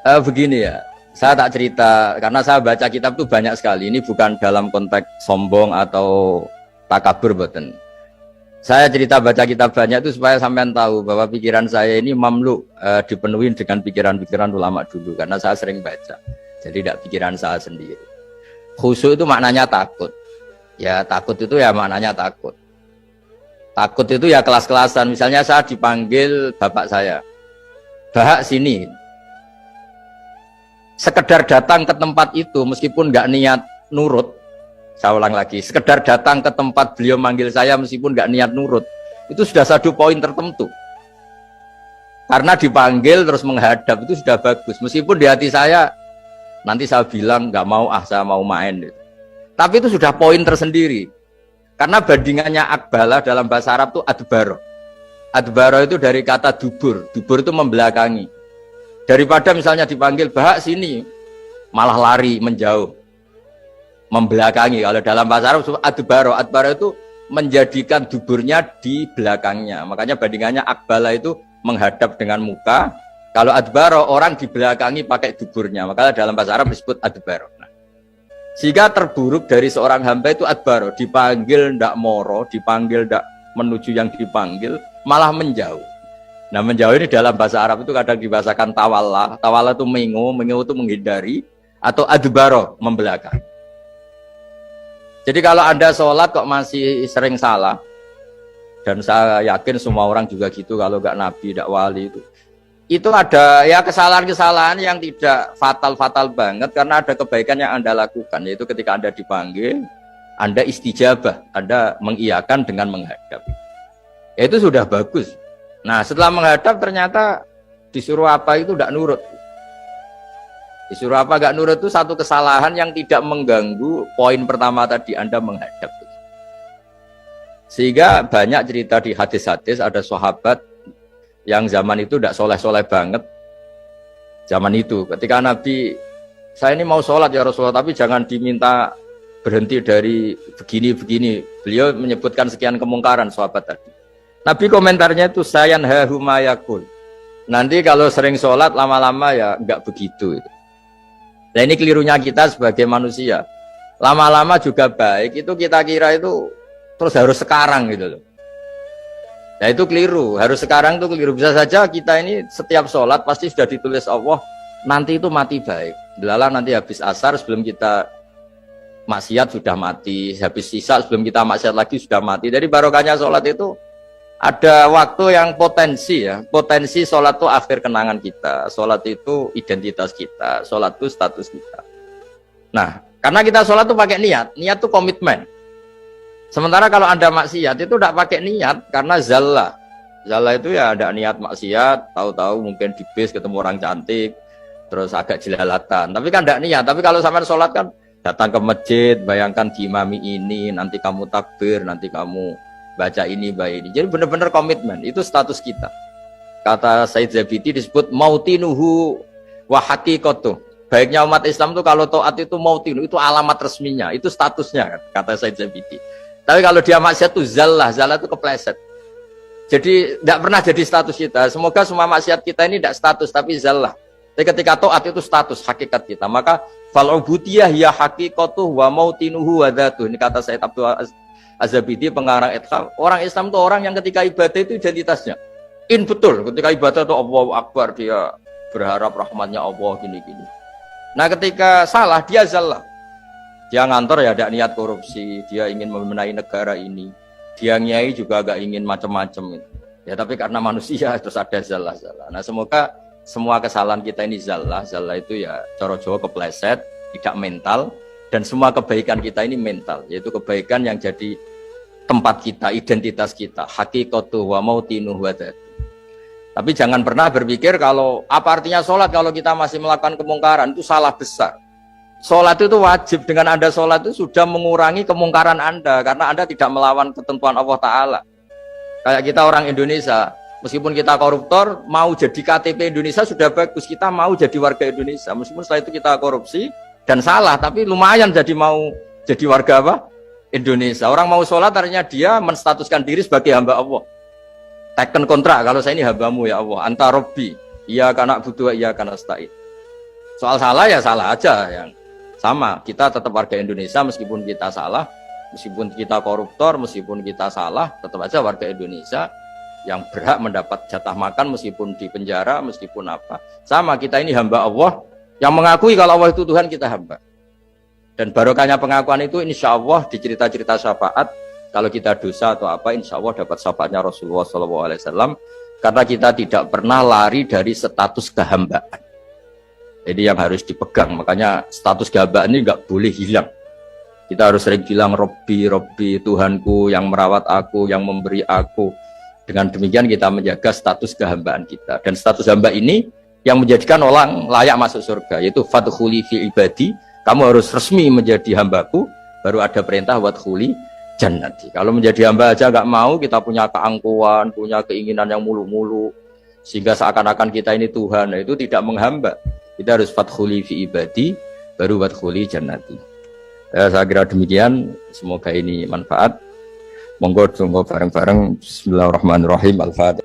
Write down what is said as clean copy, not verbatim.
Begini ya, saya tak cerita karena saya baca kitab tuh banyak sekali. Ini bukan dalam konteks sombong atau takabur, boten. Saya cerita baca kitab banyak itu supaya sampean tahu bahwa pikiran saya ini mamlu dipenuhi dengan pikiran-pikiran ulama dulu karena saya sering baca. Jadi tidak pikiran saya sendiri. Khusyuk itu maknanya takut. Ya takut itu ya maknanya takut. Takut itu ya kelas-kelasan. Misalnya saya dipanggil bapak saya, "Bahak sini." Sekedar datang ke tempat itu meskipun nggak niat nurut. Saya ulang lagi, sekedar datang ke tempat beliau manggil saya meskipun nggak niat nurut, itu sudah satu poin tertentu. Karena dipanggil terus menghadap itu sudah bagus. Meskipun di hati saya nanti saya bilang nggak mau, saya mau main. Tapi itu sudah poin tersendiri. Karena bandingannya akbala dalam bahasa Arab itu adbaro. Adbaro itu dari kata dubur. Dubur itu membelakangi. Daripada misalnya dipanggil bahak sini, malah lari menjauh. Membelakangi. Kalau dalam bahasa Arab adbaro, adbaro itu menjadikan duburnya di belakangnya. Makanya bandingannya akbala itu menghadap dengan muka. Kalau adbaro orang dibelakangi pakai duburnya. Makanya dalam bahasa Arab disebut adbaro. Nah, sehingga terburuk dari seorang hamba itu adbaro, dipanggil ndak moro, dipanggil ndak menuju yang dipanggil, malah menjauh. Nah, menjauh ini dalam bahasa Arab itu kadang dibahasakan tawalla. Tawalla itu mengo itu menghindari, atau adbaro membelakang. Jadi kalau Anda sholat kok masih sering salah, dan saya yakin semua orang juga gitu, kalau nggak nabi, nggak wali itu ada ya kesalahan-kesalahan yang tidak fatal-fatal banget karena ada kebaikan yang Anda lakukan, yaitu ketika Anda dipanggil, Anda istijabah, Anda mengiyakan dengan menghadap. Ya, itu sudah bagus. Nah, setelah menghadap ternyata disuruh apa itu tidak nurut. Disuruh apa gak nurut itu satu kesalahan yang tidak mengganggu poin pertama tadi, Anda menghadap. Sehingga banyak cerita di hadis-hadis ada sahabat yang zaman itu tidak soleh-soleh banget. Zaman itu ketika Nabi, saya ini mau sholat ya Rasulullah, tapi jangan diminta berhenti dari begini-begini. Beliau menyebutkan sekian kemungkaran sahabat tadi. Nabi komentarnya itu sayan hahumayakul. Nanti kalau sering sholat lama-lama ya enggak begitu. Nah, ini kelirunya kita sebagai manusia. Lama-lama juga baik, itu kita kira itu terus harus sekarang gitu loh. Nah, itu keliru, harus sekarang itu keliru. Bisa saja kita ini setiap sholat pasti sudah ditulis Allah, nanti itu mati baik. Delala nanti habis asar sebelum kita maksiat sudah mati, habis sisa sebelum kita maksiat lagi sudah mati. Jadi barokahnya sholat itu ada waktu yang potensi ya, potensi sholat itu akhir kenangan kita, sholat itu identitas kita, sholat itu status kita. Nah, karena kita sholat itu pakai niat, niat itu komitmen. Sementara kalau Anda maksiat itu tidak pakai niat karena zalla itu ya ada niat maksiat, tahu-tahu mungkin di bis ketemu orang cantik, terus agak jelalatan, tapi kan tidak niat. Tapi kalau sampai sholat kan datang ke masjid, bayangkan diimami ini, nanti kamu takbir, nanti kamu baca ini, baca ini. Jadi benar-benar komitmen, itu status kita. Kata Said Zabidi disebut mautinuhu wa haqiqatuh. Baiknya umat Islam itu kalau taat itu mautinu, itu alamat resminya, itu statusnya, kata Said Zabidi. Tapi kalau dia maksiat itu zallah itu kepleset. Jadi tidak pernah jadi status kita. Semoga semua maksiat kita ini tidak status tapi zallah. Tapi ketika taat itu status hakikat kita. Maka fal ubudiyah ya haqiqatuh wa mautinuhu wa dzatuh. Ini kata Said Abdul Az-Zabidi pengarang Itham. Orang Islam itu orang yang ketika ibadah itu identitasnya betul, ketika ibadah itu Allahu Akbar, dia berharap rahmatnya Allah gini-gini. Nah, ketika salah dia zallah, dia ngantor ya ada niat korupsi, dia ingin membenahi negara ini, dia nyai juga agak ingin macam-macam ya, tapi karena manusia terus ada zallah. Nah, semoga semua kesalahan kita ini zallah itu ya cara Jawa kepleset, tidak mental. Dan semua kebaikan kita ini mental, yaitu kebaikan yang jadi tempat kita, identitas kita, haqiqatuh wa mautinuhu wa dzatuh. Tapi jangan pernah berpikir kalau apa artinya sholat kalau kita masih melakukan kemungkaran, itu salah besar. Sholat itu wajib, dengan Anda sholat itu sudah mengurangi kemungkaran Anda, karena Anda tidak melawan ketentuan Allah Ta'ala. Kayak kita orang Indonesia, meskipun kita koruptor, mau jadi KTP Indonesia sudah bagus, kita mau jadi warga Indonesia, meskipun setelah itu kita korupsi, dan salah, tapi lumayan mau jadi warga apa? Indonesia. Orang mau sholat artinya dia menstatuskan diri sebagai hamba Allah. Teken kontrak, kalau saya ini hambamu ya Allah. Anta Robbi, iya karena butuh, iya karena stain. Soal salah ya salah aja, yang sama. Kita tetap warga Indonesia meskipun kita salah, meskipun kita koruptor, meskipun kita salah, tetap aja warga Indonesia yang berhak mendapat jatah makan meskipun di penjara, meskipun apa. Sama, kita ini hamba Allah yang mengakui kalau Allah itu Tuhan, kita hamba. Dan barokahnya pengakuan itu insya Allah di cerita-cerita syafaat, kalau kita dosa atau apa, insya Allah dapat syafaatnya Rasulullah SAW, karena kita tidak pernah lari dari status kehambaan. Jadi yang harus dipegang, makanya status kehambaan ini nggak boleh hilang. Kita harus sering bilang Robbi, Robbi, Tuhanku yang merawat aku, yang memberi aku. Dengan demikian kita menjaga status kehambaan kita. Dan status hamba ini yang menjadikan orang layak masuk surga, yaitu fadkhuli fi ibadi, kamu harus resmi menjadi hambaku, baru ada perintah wadkhuli jannati. Kalau menjadi hamba aja nggak mau, kita punya keangkuhan, punya keinginan yang mulu-mulu, sehingga seakan-akan kita ini Tuhan, nah itu tidak menghamba. Kita harus fadkhuli fi ibadi, baru wadkhuli jannati. Saya kira demikian, semoga ini manfaat. Monggo bareng-bareng. Bismillahirrahmanirrahim. Al-Fatihah.